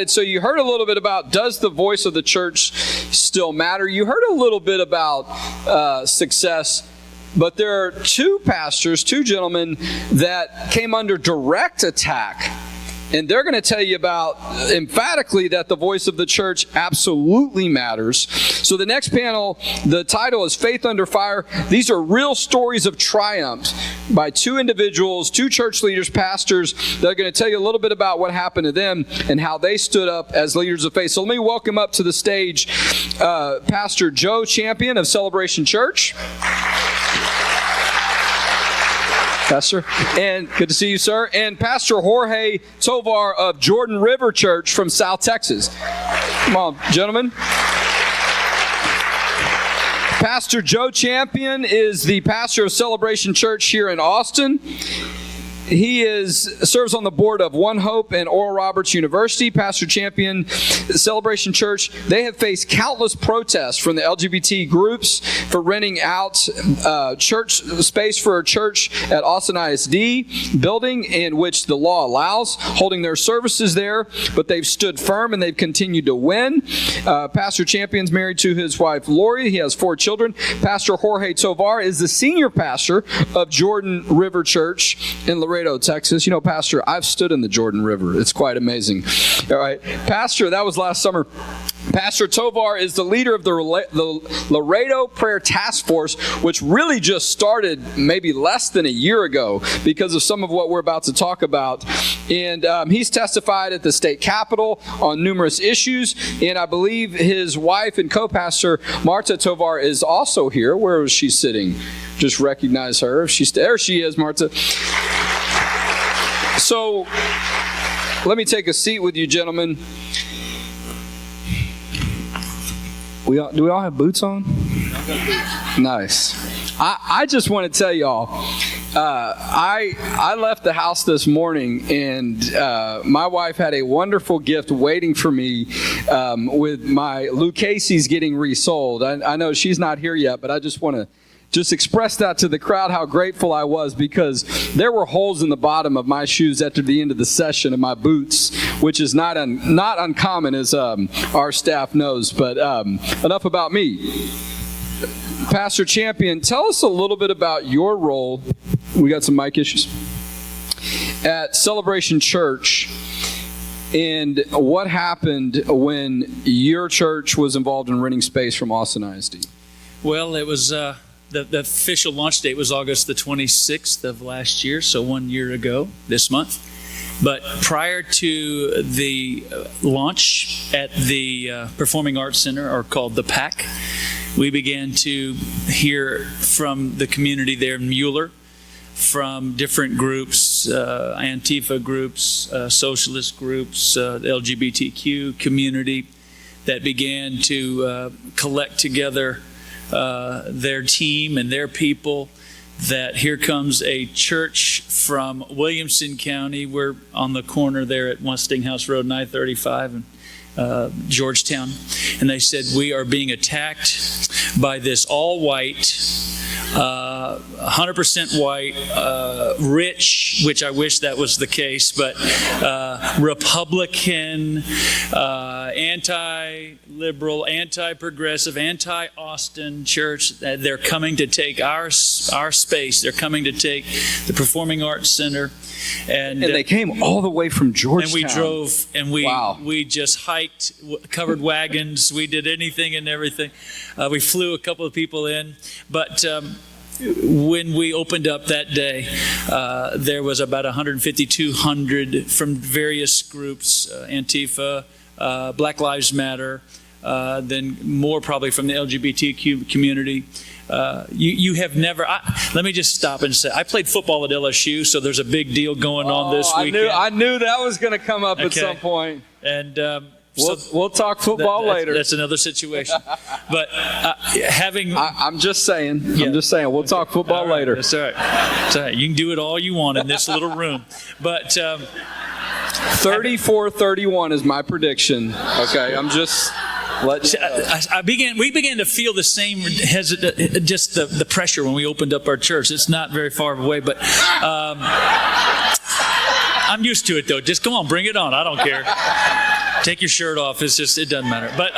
So you heard a little bit about, does the voice of the church still matter? You heard a little bit about success, but there are two pastors, two gentlemen that came under direct attack. And they're going to tell you about emphatically that the voice of the church absolutely matters. So the next panel, the title is Faith Under Fire. These are real stories of triumph by two individuals, two church leaders, pastors. They're going to tell you a little bit about what happened to them and how they stood up as leaders of faith. So let me welcome up to the stage Pastor Joe Champion of Celebration Church. Pastor, and good to see you, sir. And Pastor Jorge Tovar of Jordan River Church from South Texas. Come on, gentlemen. Pastor Joe Champion is the pastor of Celebration Church here in Austin. He serves on the board of One Hope and Oral Roberts University. Pastor Champion, Celebration Church, they have faced countless protests from the LGBT groups for renting out church space for a church at Austin ISD building in which the law allows, holding their services there, but they've stood firm and they've continued to win. Pastor Champion's married to his wife Lori. He has 4 children. Pastor Jorge Tovar is the senior pastor of Jordan River Church in Laredo, Texas. You know, Pastor, I've stood in the Jordan River. It's quite amazing. All right. Pastor, that was last summer. Pastor Tovar is the leader of the Laredo Prayer Task Force, which really just started maybe less than a year ago because of some of what we're about to talk about. And he's testified at the state capitol on numerous issues. And I believe his wife and co-pastor, Marta Tovar, is also here. Where was she sitting? Just recognize her. There she is, Marta. So, let me take a seat with you, gentlemen. Do we all have boots on? Nice. I just want to tell y'all, I left the house this morning, and my wife had a wonderful gift waiting for me with my Lucchese's getting resold. I know she's not here yet, but I just want to express that to the crowd, how grateful I was, because there were holes in the bottom of my shoes after the end of the session of my boots, which is not uncommon, as our staff knows. But enough about me. Pastor Champion, tell us a little bit about your role. We got some mic issues. At Celebration Church, and what happened when your church was involved in renting space from Austin ISD. Well, it was... The official launch date was August the 26th of last year, so 1 year ago this month. But prior to the launch at the Performing Arts Center, or called the PAC, we began to hear from the community there in Mueller, from different groups, Antifa groups, socialist groups, the LGBTQ community, that began to collect together their team and their people, that here comes a church from Williamson County. We're on the corner there at Westinghouse Road and I-35 and Georgetown. And they said, we are being attacked by this all-white, 100% white, rich, which I wish that was the case, but Republican, anti-liberal, anti-progressive, anti-Austin church. They're coming to take our space. They're coming to take the Performing Arts Center. And they came all the way from Georgetown. And we drove, and we just hiked, covered wagons. We did anything and everything. We flew a couple of people in. But when we opened up that day, there was about 150, 200 from various groups, Antifa, Black Lives Matter, then more probably from the LGBTQ community. You have never... let me just stop and say, I played football at LSU, so there's a big deal going on this weekend. I knew that was going to come up at some point. And we'll talk football later. That's another situation. But I'm just saying. Yeah. I'm just saying. We'll talk football later. That's all right. That's all right. You can do it all you want in this little room. But 34-31 is my prediction. Okay, I'm just... We began to feel the same just the pressure when we opened up our church. It's not very far away, but I'm used to it, though. Just come on, bring it on. I don't care. Take your shirt off. It doesn't matter. But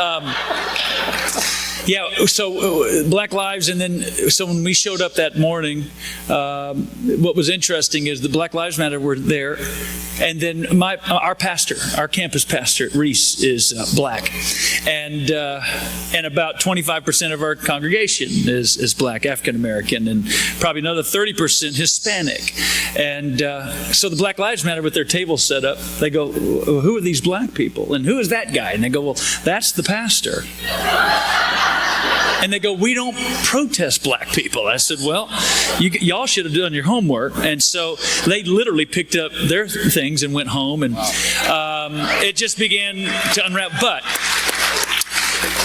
yeah, so Black Lives, and then so when we showed up that morning, what was interesting is the Black Lives Matter were there, and then our pastor, our campus pastor, Reese, is black, and about 25% of our congregation is black, African American, and probably another 30% Hispanic, and so the Black Lives Matter with their table set up, they go, well, who are these black people, and who is that guy? And they go, well, that's the pastor. And they go, we don't protest black people. I said, well, y'all should have done your homework. And so they literally picked up their things and went home. And it just began to unwrap. But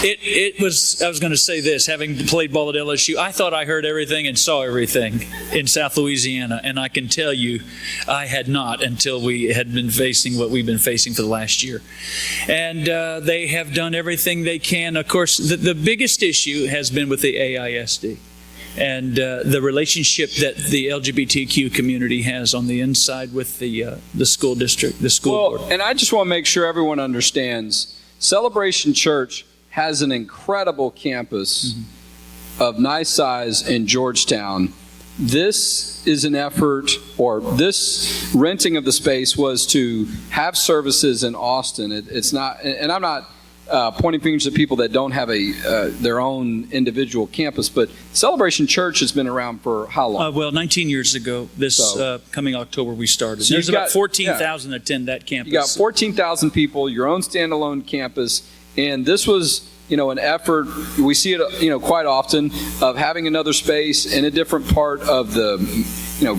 it was, I was going to say this, having played ball at LSU, I thought I heard everything and saw everything in South Louisiana. And I can tell you, I had not until we had been facing what we've been facing for the last year. And they have done everything they can. Of course, the biggest issue has been with the AISD and the relationship that the LGBTQ community has on the inside with the school district, the school board. And I just want to make sure everyone understands, Celebration Church has an incredible campus of nice size in Georgetown. This is an effort, or this renting of the space was to have services in Austin. It's not, and I'm not pointing fingers at people that don't have their own individual campus, but Celebration Church has been around for how long? Well, 19 years ago, coming October, we started. So there's about 14,000 attend that campus. You got 14,000 people, your own standalone campus, and this was, an effort, we see it, quite often, of having another space in a different part of the,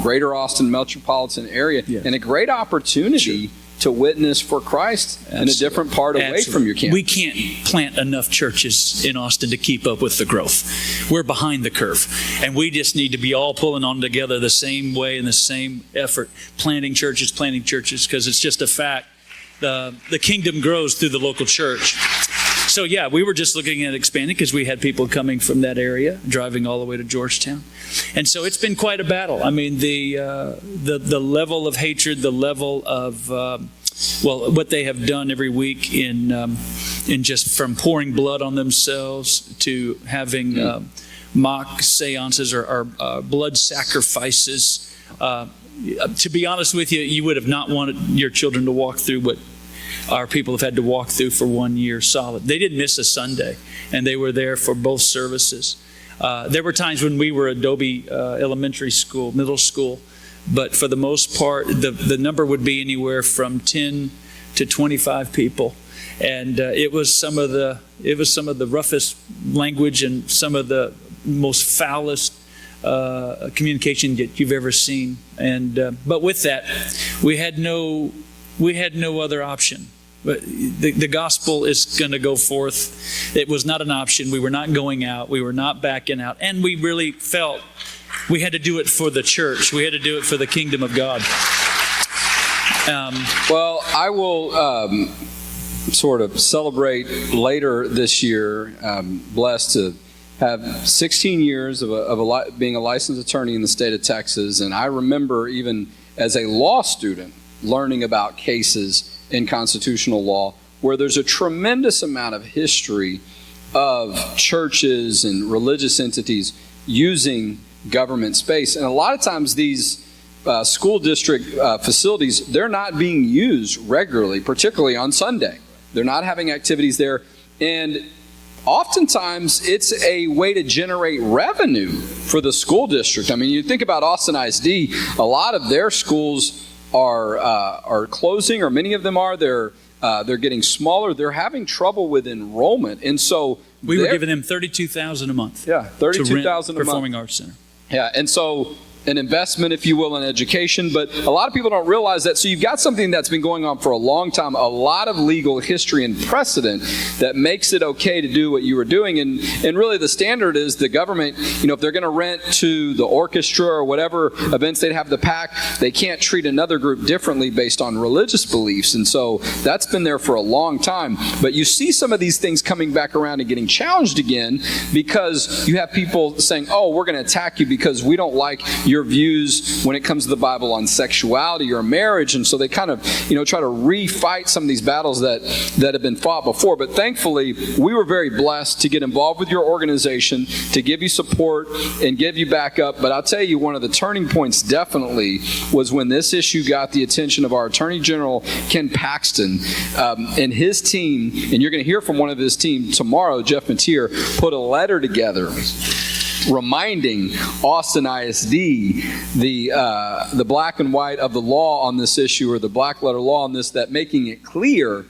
greater Austin metropolitan area, and a great opportunity to witness for Christ in a different part away from your campus. We can't plant enough churches in Austin to keep up with the growth. We're behind the curve, and we just need to be all pulling on together the same way and the same effort, planting churches, because it's just a fact. The kingdom grows through the local church. So yeah, we were just looking at expanding because we had people coming from that area, driving all the way to Georgetown, and so it's been quite a battle. I mean, the level of hatred, the level of what they have done every week in just from pouring blood on themselves to having mock seances or blood sacrifices. To be honest with you, you would have not wanted your children to walk through what our people have had to walk through for 1 year solid. They didn't miss a Sunday, and they were there for both services. There were times when we were Adobe Elementary School, middle school, but for the most part, the number would be anywhere from 10 to 25 people, and it was some of the roughest language and some of the most foulest communication that you've ever seen. And but with that, we had no other option. But the gospel is going to go forth. It was not an option. We were not going out. We were not backing out. And we really felt we had to do it for the church. We had to do it for the kingdom of God. Well, I will sort of celebrate later this year, blessed to have 16 years of being a licensed attorney in the state of Texas. And I remember even as a law student learning about cases in constitutional law where there's a tremendous amount of history of churches and religious entities using government space. And a lot of times these school district facilities, they're not being used regularly, particularly on Sunday. They're not having activities there. And oftentimes, it's a way to generate revenue for the school district. I mean, you think about Austin ISD, a lot of their schools are closing, or many of them are. They're getting smaller. They're having trouble with enrollment, and so we were giving them $32,000 a month. Yeah, $32,000 a month. Performing Arts Center. Yeah, and so an investment, if you will, in education. But a lot of people don't realize that. So you've got something that's been going on for a long time, a lot of legal history and precedent that makes it okay to do what you were doing. And really the standard is the government, if they're going to rent to the orchestra or whatever events they'd have the PAC, they can't treat another group differently based on religious beliefs. And so that's been there for a long time. But you see some of these things coming back around and getting challenged again because you have people saying, oh, we're going to attack you because we don't like your your views when it comes to the Bible on sexuality or marriage. And so they kind of, try to refight some of these battles that have been fought before. But thankfully, we were very blessed to get involved with your organization, to give you support and give you backup. But I'll tell you, one of the turning points definitely was when this issue got the attention of our Attorney General, Ken Paxton, and his team, and you're going to hear from one of his team tomorrow, Jeff Mateer, put a letter together reminding Austin ISD the black and white of the law on this issue, or the black letter law on this, that making it clear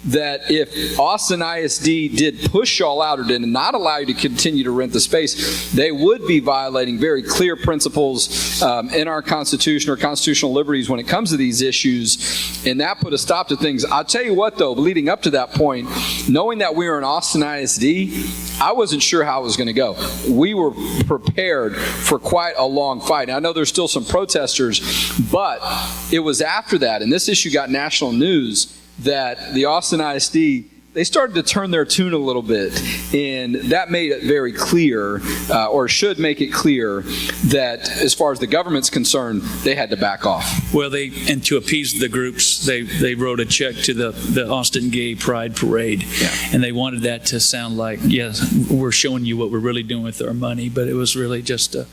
that if Austin ISD did push y'all out or did not allow you to continue to rent the space, they would be violating very clear principles in our Constitution, or constitutional liberties when it comes to these issues. And that put a stop to things. I'll tell you what, though, leading up to that point, knowing that we were in Austin ISD, I wasn't sure how it was going to go. We were prepared for quite a long fight. And I know there's still some protesters, but it was after that, and this issue got national news, that the Austin ISD, they started to turn their tune a little bit. And that made it very clear, or should make it clear, that as far as the government's concerned, they had to back off. Well, and to appease the groups, they wrote a check to the Austin Gay Pride Parade. Yeah. And they wanted that to sound like, yes, we're showing you what we're really doing with our money, but it was really just a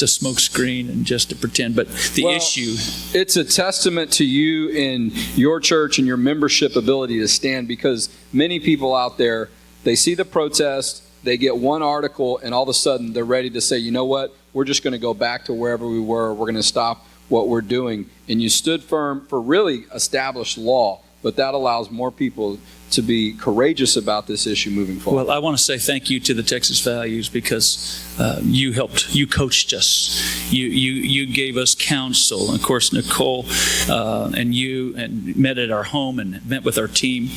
smoke screen and just to pretend. But the issue, it's a testament to you and your church and your membership ability to stand, because many people out there, they see the protest, they get one article, and all of a sudden they're ready to say, you know what, we're just going to go back to wherever we were, we're going to stop what we're doing. And you stood firm for really established law, but that allows more people to be courageous about this issue moving forward. well, I want to say thank you to the Texas Values, because you coached us, you gave us counsel, and of course Nicole and you met at our home and met with our team,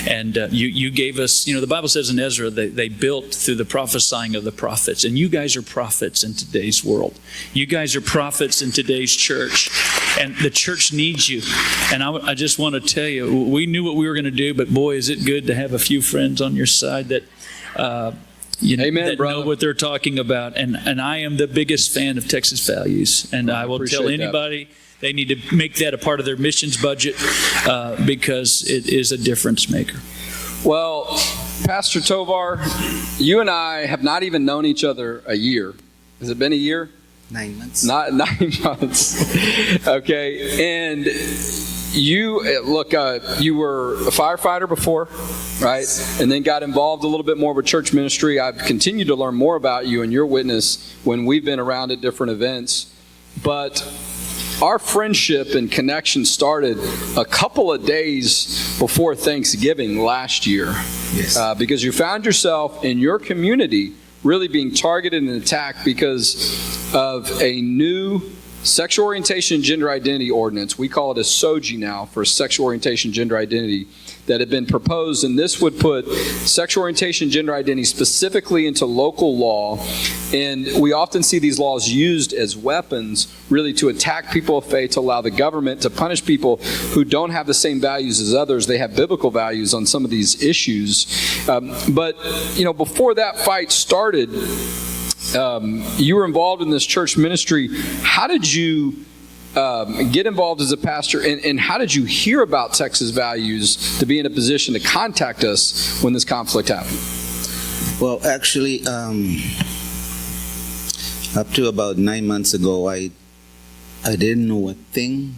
and you gave us, the Bible says in Ezra they built through the prophesying of the prophets, and you guys are prophets in today's world. You guys are prophets in today's church, and the church needs you. And I just want to tell you, we knew what we were going to do, but boy, is it good to have a few friends on your side that Amen, that brother. know what they're talking about. And I am the biggest fan of Texas Values, and I will tell anybody they need to make that a part of their missions budget, because it is a difference maker. Well, Pastor Tovar, you and I have not even known each other a year. Has it been a year? 9 months. Not 9 months. Okay. And you were a firefighter before, right? And then got involved a little bit more with church ministry. I've continued to learn more about you and your witness when we've been around at different events. But our friendship and connection started a couple of days before Thanksgiving last year. Yes. Because you found yourself in your community really being targeted and attacked because of a new sexual orientation and gender identity ordinance. We call it a SOGI now, for sexual orientation gender identity, that had been proposed, and this would put sexual orientation gender identity specifically into local law. And we often see these laws used as weapons really to attack people of faith, to allow the government to punish people who don't have the same values as others. They have biblical values on some of these issues. But before that fight started, you were involved in this church ministry. How did you get involved as a pastor, and how did you hear about Texas Values to be in a position to contact us when this conflict happened? Well, actually, up to about 9 months ago, I didn't know a thing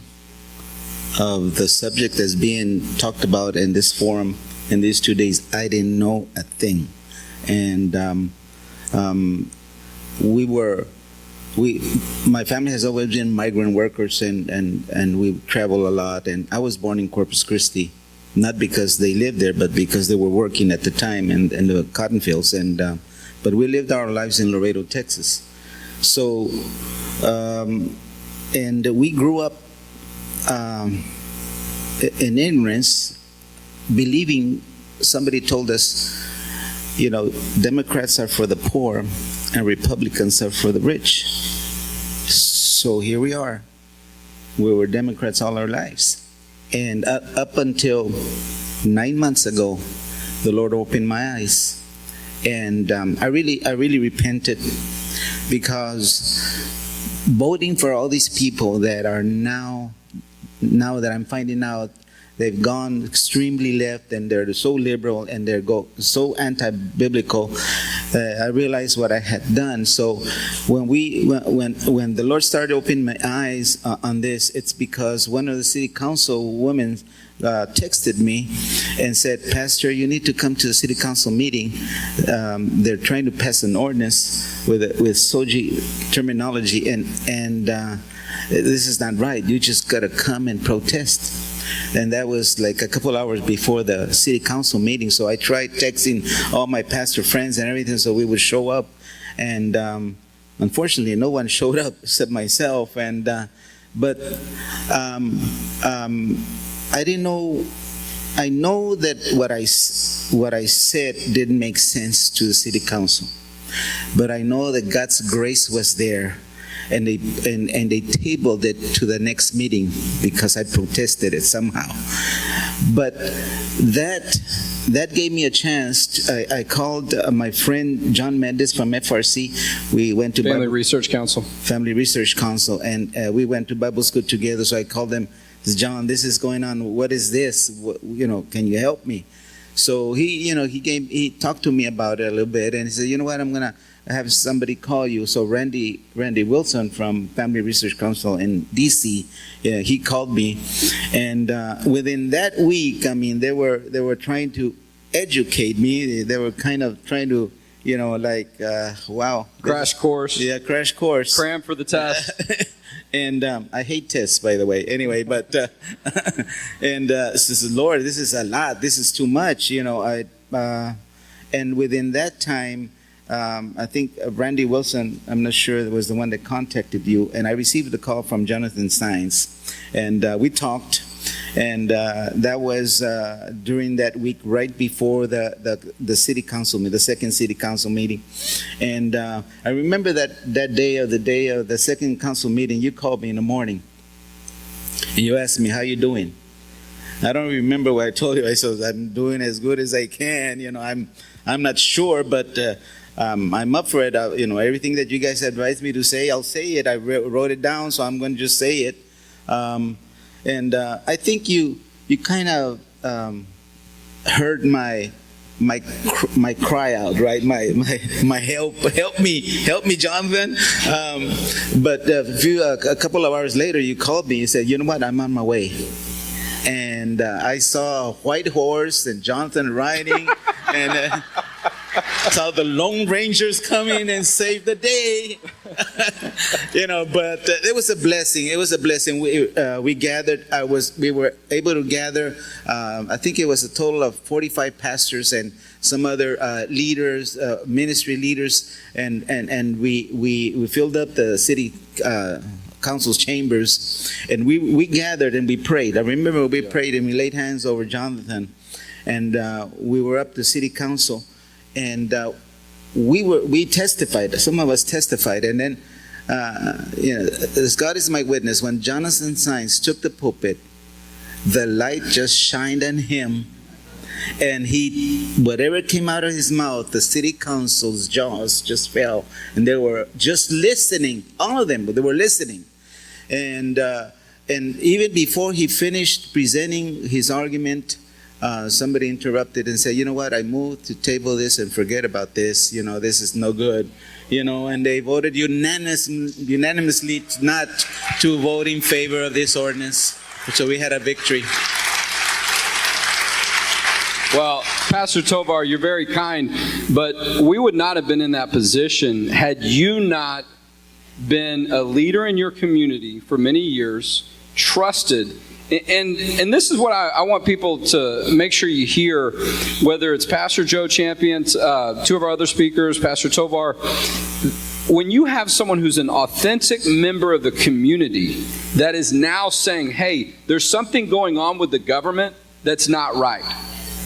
of the subject that's being talked about in this forum in these 2 days. I didn't know a thing. And my family has always been migrant workers, and we travel a lot. And I was born in Corpus Christi, not because they lived there, but because they were working at the time in the cotton fields. But we lived our lives in Laredo, Texas. So, and we grew up in ignorance, believing, somebody told us, Democrats are for the poor and Republicans are for the rich. So here we are. We were Democrats all our lives. And up until 9 months ago, the Lord opened my eyes. And I really repented, because voting for all these people that are now that I'm finding out they've gone extremely left and they're so liberal and they're so anti-biblical, I realized what I had done. So when the Lord started opening my eyes on this, it's because one of the city council women texted me and said, "Pastor, you need to come to the city council meeting. They're trying to pass an ordinance with Soji terminology, and this is not right. You just got to come and protest." And that was like a couple hours before the city council meeting. So I tried texting all my pastor friends and everything so we would show up. And unfortunately, no one showed up except myself. And but I didn't know. I know that what I said didn't make sense to the city council, but I know that God's grace was there. And they tabled it to the next meeting because I protested it somehow. But that gave me a chance. I called my friend John Mendes from FRC. We went to Family Research Council, and we went to Bible school together. So I called them, "John, this is going on. What is this? Can you help me?" So he talked to me about it a little bit, and he said, "You know what? I'm gonna have somebody call you." So Randy Wilson from Family Research Council in DC, he called me, and within that week, I mean, they were trying to educate me. They were kind of trying to, wow, crash course. Yeah, crash course. Cram for the test. And I hate tests, by the way. Anyway, but says, "Lord, this is a lot. This is too much." And within that time, I think Randy Wilson, I'm not sure, was the one that contacted you, and I received a call from Jonathan Sainz, and we talked, and that was during that week, right before the city council meeting, the second city council meeting, and I remember that day of the second council meeting, you called me in the morning, and you asked me, "How you doing?" I don't remember what I told you. I said, "I'm doing as good as I can. I'm not sure, but I'm up for it. Everything that you guys advised me to say, I'll say it. I wrote it down, so I'm going to just say it." And I think you kind of heard my cry out, right? My help me, Jonathan. But a couple of hours later, you called me and said, "You know what? I'm on my way." And I saw a white horse and Jonathan riding, and saw the Lone Rangers come in and save the day. But it was a blessing. It was a blessing. We gathered. We were able to gather. I think it was a total of 45 pastors and some other leaders, ministry leaders, and we filled up the city council's chambers, and we gathered and we prayed. I remember we prayed and we laid hands over Jonathan, and we were up to city council, and we testified. Some of us testified, and then as God is my witness, when Jonathan Sainz took the pulpit, the light just shined on him, and whatever came out of his mouth, the city council's jaws just fell, and they were just listening. All of them, but they were listening. And even before he finished presenting his argument, somebody interrupted and said, "You know what? I move to table this and forget about this. This is no good." And they voted unanimously not to vote in favor of this ordinance. So we had a victory. Well, Pastor Tovar, you're very kind, but we would not have been in that position had you not been a leader in your community for many years, trusted. And this is what I want people to make sure you hear, whether it's Pastor Joe Champion, two of our other speakers, Pastor Tovar. When you have someone who's an authentic member of the community that is now saying, "Hey, there's something going on with the government that's not right."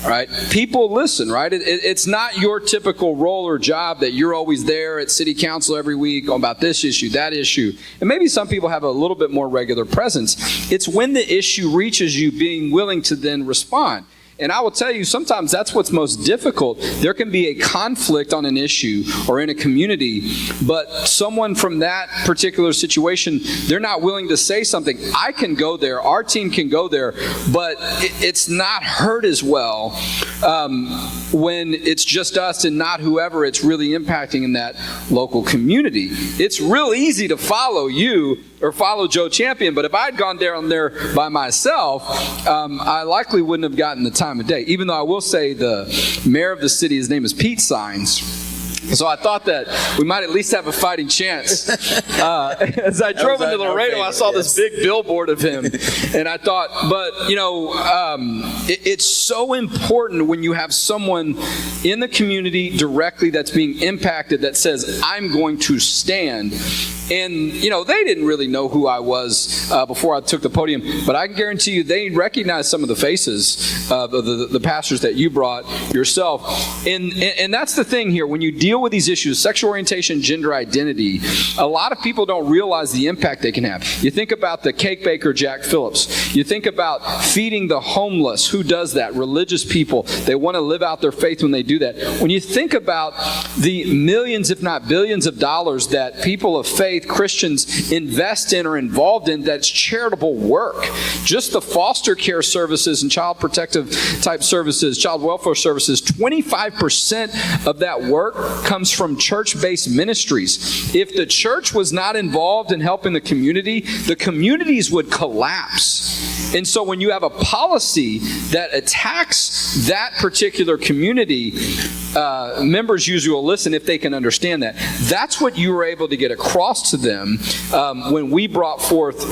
Right? People listen, right? It's not your typical role or job that you're always there at city council every week about this issue, that issue. And maybe some people have a little bit more regular presence. It's when the issue reaches you being willing to then respond. And I will tell you, sometimes that's what's most difficult. There can be a conflict on an issue or in a community, but someone from that particular situation, they're not willing to say something. I can go there, our team can go there, but it's not heard as well when it's just us and not whoever it's really impacting in that local community. It's real easy to follow you or follow Joe Champion, but if I'd gone down there by myself, I likely wouldn't have gotten the time of day. Even though I will say the mayor of the city, his name is Pete Signs. So I thought that we might at least have a fighting chance. As I drove into Laredo, I saw this big billboard of him. And I thought, but, it's so important when you have someone in the community directly that's being impacted that says, I'm going to stand. And, they didn't really know who I was before I took the podium. But I can guarantee you they recognized some of the faces of the pastors that you brought yourself. And that's the thing here. When you deal with these issues, sexual orientation, gender identity, a lot of people don't realize the impact they can have. You think about the cake baker, Jack Phillips. You think about feeding the homeless. Who does that? Religious people. They want to live out their faith when they do that. When you think about the millions, if not billions of dollars that people of faith, Christians, invest in or involved in, that's charitable work. Just the foster care services and child protective type services, child welfare services, 25% of that work comes from church-based ministries. If the church was not involved in helping the communities would collapse. And so when you have a policy that attacks that particular community, members usually will listen if they can understand that. That's what you were able to get across to them when we brought forth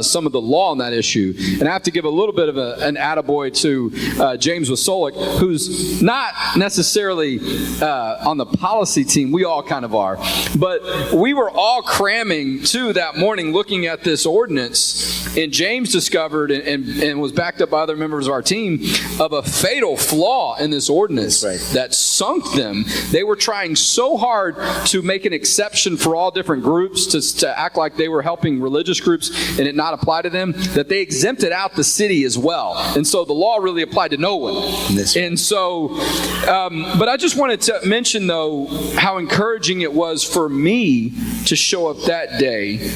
some of the law on that issue. And I have to give a little bit of an attaboy to James Wasolik, who's not necessarily on the policy team. We all kind of are. But we were all cramming, too, that morning looking at this ordinance. And James discovered and was backed up by other members of our team of a fatal flaw in this ordinance that sunk them. They were trying so hard to make an exception for all different groups to act like they were helping religious groups and it not apply to them, that they exempted out the city as well. And so the law really applied to no one. And so, but I just wanted to mention, though, how encouraging it was for me to show up that day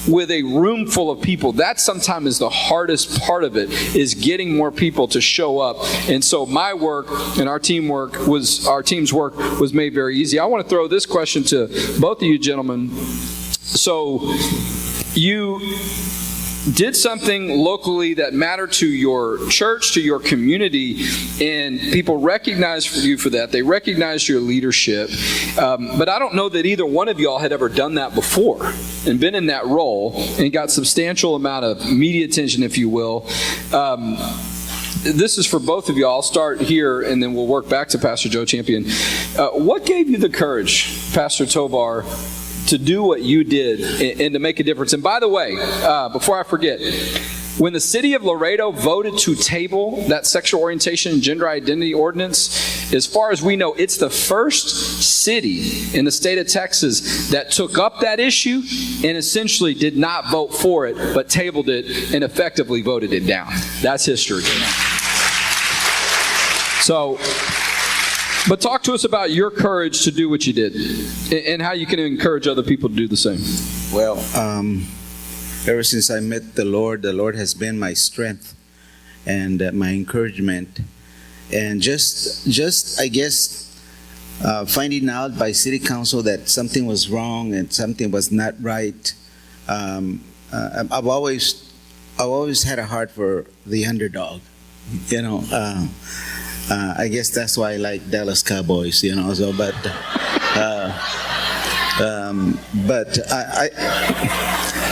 with a room full of people. That sometimes is the hardest part of it, is getting more people to show up. And so my work and our team's work was made very easy. I want to throw this question to both of you gentlemen. So you did something locally that mattered to your church, to your community, and people recognized you for that. They recognized your leadership. But I don't know that either one of y'all had ever done that before and been in that role and got substantial amount of media attention, if you will. This is for both of y'all. I'll start here and then we'll work back to Pastor Joe Champion. What gave you the courage, Pastor Tovar, to do what you did and to make a difference? And by the way, before I forget, when the city of Laredo voted to table that sexual orientation and gender identity ordinance, as far as we know, it's the first city in the state of Texas that took up that issue and essentially did not vote for it, but tabled it and effectively voted it down. That's history. So, but talk to us about your courage to do what you did and how you can encourage other people to do the same. Well, ever since I met the Lord has been my strength and my encouragement. And just I guess, finding out by city council that something was wrong and something was not right. I've always had a heart for the underdog, I guess that's why I like Dallas Cowboys, So, but I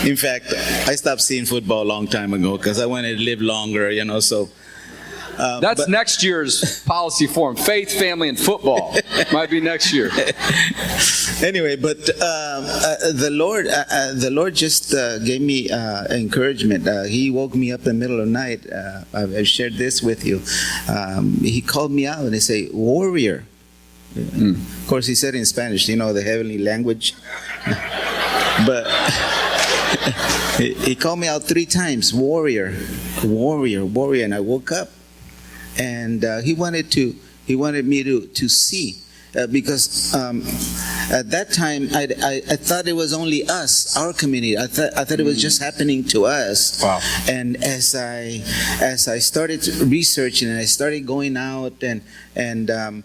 in fact, I stopped seeing football a long time ago because I wanted to live longer, So. That's next year's policy form. Faith, family, and football might be next year. Anyway, but the Lord just gave me encouragement. He woke me up in the middle of the night. I've shared this with you. He called me out and he said, "Warrior." Of course, he said in Spanish, the heavenly language. But he called me out 3 times, "Warrior, warrior, warrior," and I woke up. and he wanted me to see. Because at that time I thought it was only us, our community. I thought it was just happening to us. Wow. And as I started researching and I started going out and the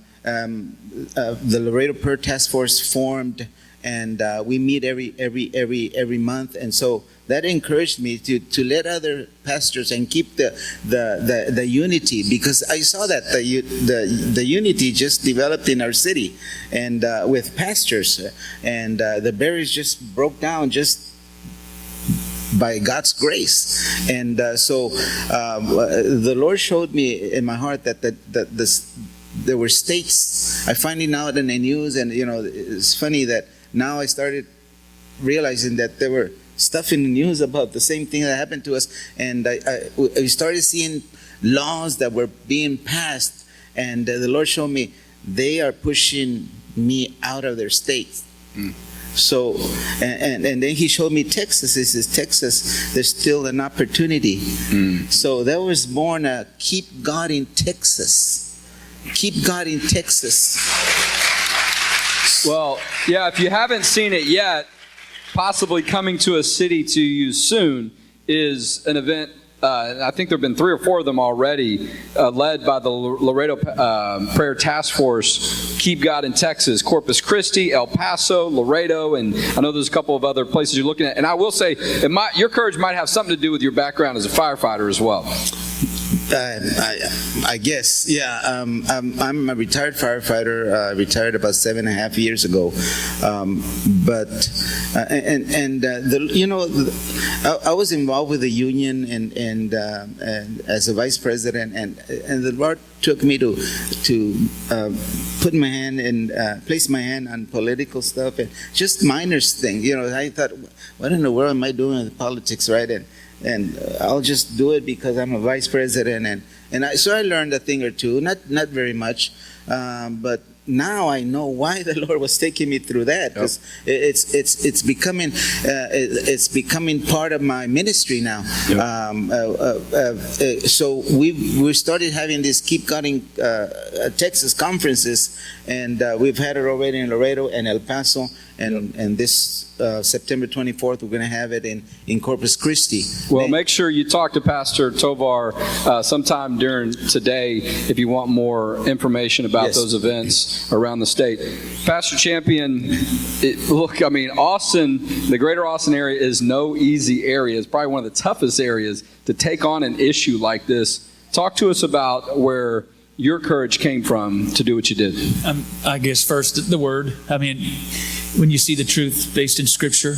Laredo Prayer Task Force formed, and we meet every month, and so that encouraged me to let other pastors and keep the unity, because I saw that the unity just developed in our city, and with pastors, and the barriers just broke down just by God's grace. And so the Lord showed me in my heart that there were states. I finding out in the news, and it's funny that now I started realizing that there were stuff in the news about the same thing that happened to us, and I started seeing laws that were being passed, and the Lord showed me they are pushing me out of their state. So, and then He showed me Texas. He says, Texas, there's still an opportunity. So that was born a Keep God in Texas. Keep God in Texas. Well, yeah, if you haven't seen it yet, possibly coming to a city to you soon is an event. I think there have been 3 or 4 of them already, led by the Laredo Prayer Task Force. Keep God in Texas, Corpus Christi, El Paso, Laredo, and I know there's a couple of other places you're looking at. And I will say, your courage might have something to do with your background as a firefighter as well. I guess, yeah. I'm a retired firefighter. Retired about 7.5 years ago. I was involved with the union and as a vice president, and the Lord took me to put my hand and place my hand on political stuff and just minor things. I thought, what in the world am I doing with politics, right? And I'll just do it because I'm a vice president, so I learned a thing or two, not very much, but now I know why the Lord was taking me through that, because it's becoming part of my ministry now. So we started having these Keep God in Texas conferences, and we've had it already in Laredo and El Paso, and this September 24th we're going to have it in Corpus Christi. Well, make sure you talk to Pastor Tovar sometime during today if you want more information about those events around the state. Pastor Champion, Austin, the greater Austin area is no easy area. It's probably one of the toughest areas to take on an issue like this. Talk to us about where your courage came from to do what you did. I guess first, the Word. When you see the truth based in Scripture,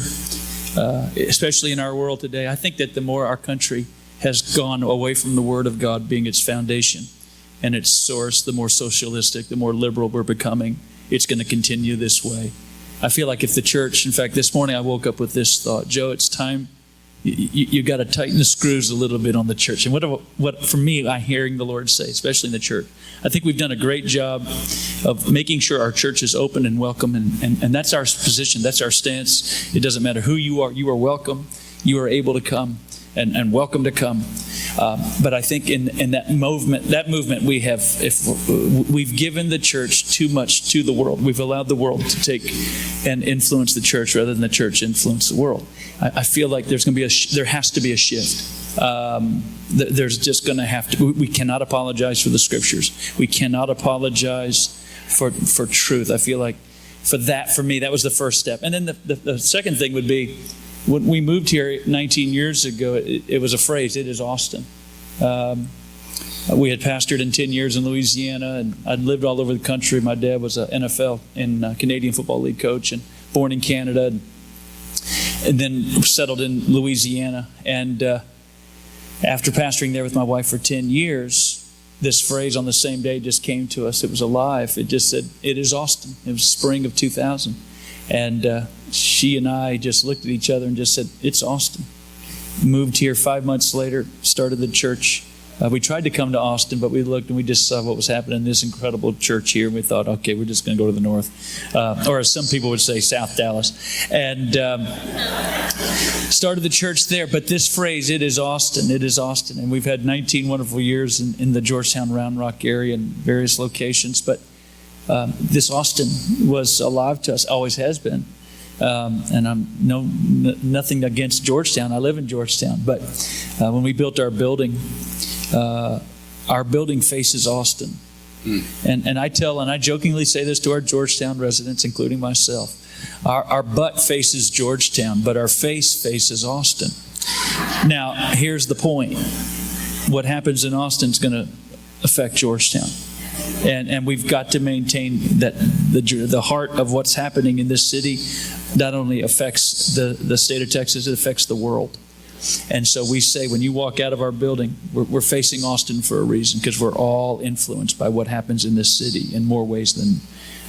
especially in our world today, I think that the more our country has gone away from the Word of God being its foundation and its source, the more socialistic, the more liberal we're becoming. It's going to continue this way. I feel like if the church, in fact, this morning I woke up with this thought, Joe, it's time. You got to tighten the screws a little bit on the church. And what for me, I'm hearing the Lord say, especially in the church, I think we've done a great job of making sure our church is open and welcome, and that's our position, that's our stance. It doesn't matter who you are welcome. You are able to come and welcome to come. But I think in that movement we've given the church too much to the world. We've allowed the world to take and influence the church rather than the church influence the world. I feel like there has to be a shift. There's just going to have to. We cannot apologize for the Scriptures. We cannot apologize for truth. I feel like for me, that was the first step. And then the second thing would be, when we moved here 19 years ago, it was a phrase, it is Austin. We had pastored in 10 years in Louisiana, and I'd lived all over the country. My dad was an NFL and Canadian Football League coach, and born in Canada, and then settled in Louisiana. And after pastoring there with my wife for 10 years, this phrase on the same day just came to us. It was alive. It just said, it is Austin. It was spring of 2000. And she and I just looked at each other and just said, it's Austin. Moved here 5 months later, started the church We tried to come to Austin, but we looked and we just saw what was happening in this incredible church here, and we thought, okay, we're just going to go to the north, or as some people would say, South Dallas, and started the church there. But this phrase, it is Austin, and we've had 19 wonderful years in the Georgetown, Round Rock area and various locations, but this Austin was alive to us, always has been. And I'm nothing against Georgetown. I live in Georgetown, but when we built our building faces Austin. And I jokingly say this to our Georgetown residents, including myself. Our butt faces Georgetown, but our face faces Austin. Now, here's the point. What happens in Austin is going to affect Georgetown. And we've got to maintain that the heart of what's happening in this city not only affects the state of Texas, it affects the world. And so we say when you walk out of our building, we're facing Austin for a reason, because we're all influenced by what happens in this city in more ways than...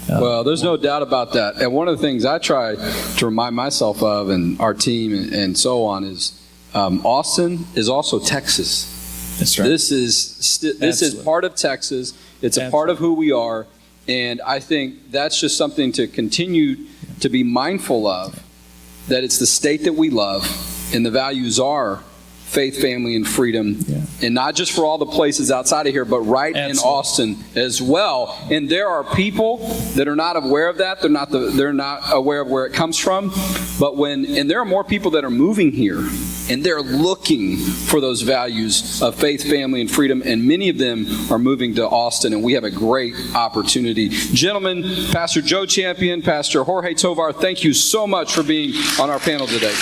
well, there's no doubt about that. And one of the things I try to remind myself of, and our team and so on, is Austin is also Texas. That's right. This is part of Texas. It's a part of who we are. And I think that's just something to continue to be mindful of, that it's the state that we love, and the values are faith, family, and freedom. Yeah. And not just for all the places outside of here, but right in Austin as well. And there are people that are not aware of that. They're not aware of where it comes from. But there are more people that are moving here, and they're looking for those values of faith, family, and freedom. And many of them are moving to Austin, and we have a great opportunity. Gentlemen, Pastor Joe Champion, Pastor Jorge Tovar, thank you so much for being on our panel today.